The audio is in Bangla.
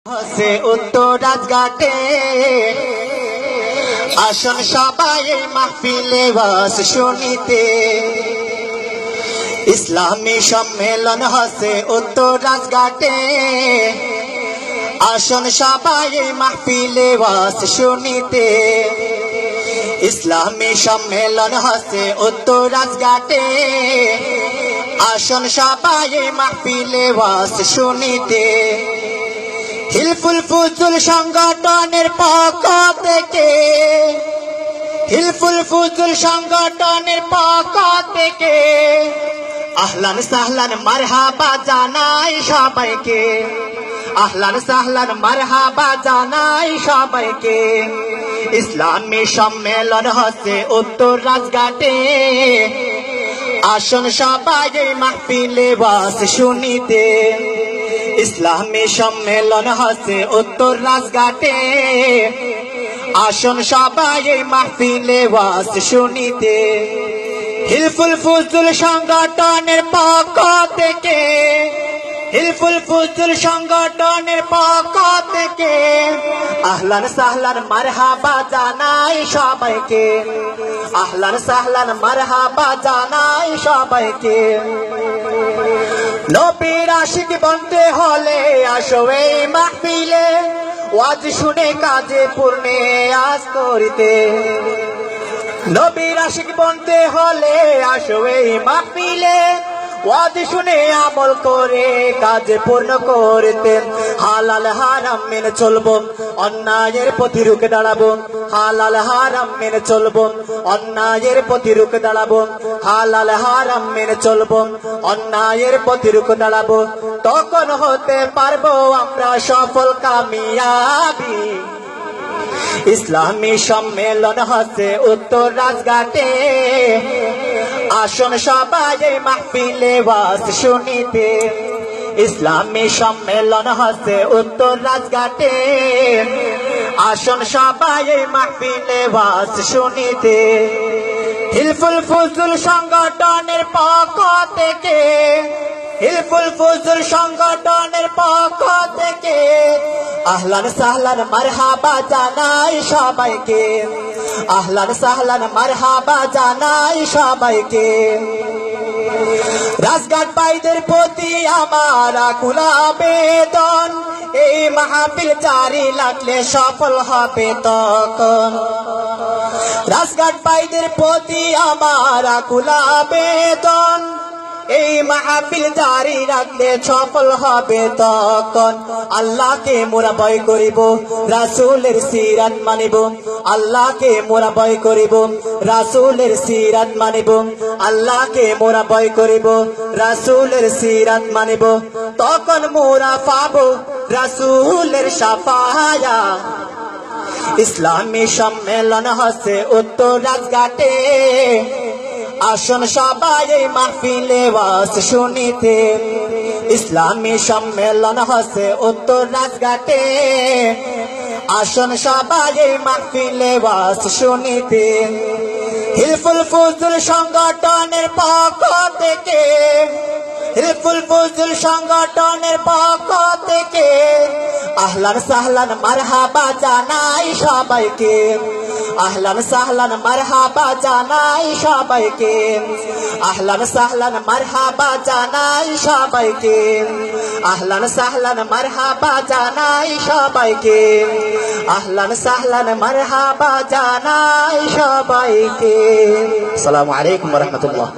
হসে উত্তরাজঘাটে আসন সবাই মাহফিলে ওয়াজ শুনিতে। ইসলামী সম্মেলন হসে উত্তরাজঘাটে আসন সবাই মাহফিলে ওয়াজ শুনিতে। ইসলামী সম্মেলন হসে উত্তরাজঘাটে আসন সবাই মাহফিলে ওয়াজ শুনিতে। হিলফুল ফুজুল সংগঠনের পক্ষ থেকে হিলফুল ফুজুল সংগঠনের পক্ষ থেকে আহলান সাহলান মারহাবা জানাই সবাইকে। আহলান সাহলান মারহাবা জানাই সবাইকে। ইসলামী সম্মেলন হচ্ছে উত্তরাজঘাটে আসন সবাই মাহফিলে ওয়াজ শুনিতে। ইসলামী সম্মেলন হচ্ছে উত্তরাজঘাটে আসন সবাই মাহফিলে ওয়াজ শুনিতে। হিলফুল ফুজুল সংগঠনের পক্ষ থেকে হিলফুল ফুজুল সংগঠনের পক্ষ থেকে আহলান সাহলান মারহাবা জানাই সবাইকে। আহলান সাহলান মারহাবা জানাই সবাইকে। নবীর আশিক বনতে হলে আসো এই মাহফিলে ওয়াজ শুনে কাজে পূর্ণে আজ করিতে। নবীর আশিক বনতে হলে আসো এই মাহফিলে ওয়াজ শুনে আমল করে কাজে পূর্ণ করতে। হালাল হারাম মেনে চলবো, অন্যায়ের প্রতি রুখে দাঁড়াবো। হালাল হারাম মেনে চলবো, অন্যায়ের প্রতি রুখে দাঁড়াবো। হালাল হারাম মেনে চলবো, অন্যায়ের প্রতি রুখে দাঁড়াবো। তখন হতে পারবো আমরা সফল কামিয়াবি। ইসলামী সম্মেলন হচ্ছে উত্তরাজঘাটে আসন সবাই মাহফিলে ওয়াজ শুনিতে। ইসলামী সম্মেলন হচ্ছে উত্তরাজঘাটে আসন সবাই মাহফিলে ওয়াজ শুনিতে। হিলফুল ফুজুল সংগঠনের পক্ষ থেকে হিলফুল ফুজুল সংগঠনের পক্ষ থেকে আহলান সাহলান মারহাবা জানাই সবাইকে। আহলান সাহলান মারহাবা জানাই সবাইকে। রাজঘাট ভাইদের প্রতি আমার আকুল আবেদন, এই মাহফিল জারি লাগলে সফল হবে তখন। রাজঘাট ভাইদের প্রতি আমার আকুল আবেদন, এই মাহফিল জারি রাখলে সফল হবে তখন। আল্লাহকে মোরা ভয় করিব, রাসূলের সিরাত মানিব। আল্লাহকে মোরা ভয় করিব, রাসূলের সিরাত মানিব। আল্লাহকে মোরা ভয় করিব, রাসূলের সিরাত মানিব। তখন মোরা পাবো রাসূলের শাফায়াত। ইসলামী সম্মেলন হচ্ছে উত্তরাজঘাটে আসন সবাই মাহফিলে ওয়াজ শুনিতে। ইসলামী সম্মেলন হচ্ছে উত্তরাজঘাটে আসন সবাই মাহফিলে ওয়াজ শুনিতে। হিলফুল ফুজুল সংগঠনের পক্ষ থেকে হিলফুল ফুজুল সংগঠনের পক্ষ থেকে আহলান সাহলান মারহাবা জানাই সবাইকে। আহলান সাহলান মারহাবা জানাই সবাইকে। আহলান সাহলান মারহাবা জানাই সবাইকে। আহলান সাহলান মারহাবা জানাই সবাইকে। আহলান সাহলান মারহাবা জানাই সবাইকে। আসসালামু আলাইকুম ওয়া রাহমাতুল্লাহ।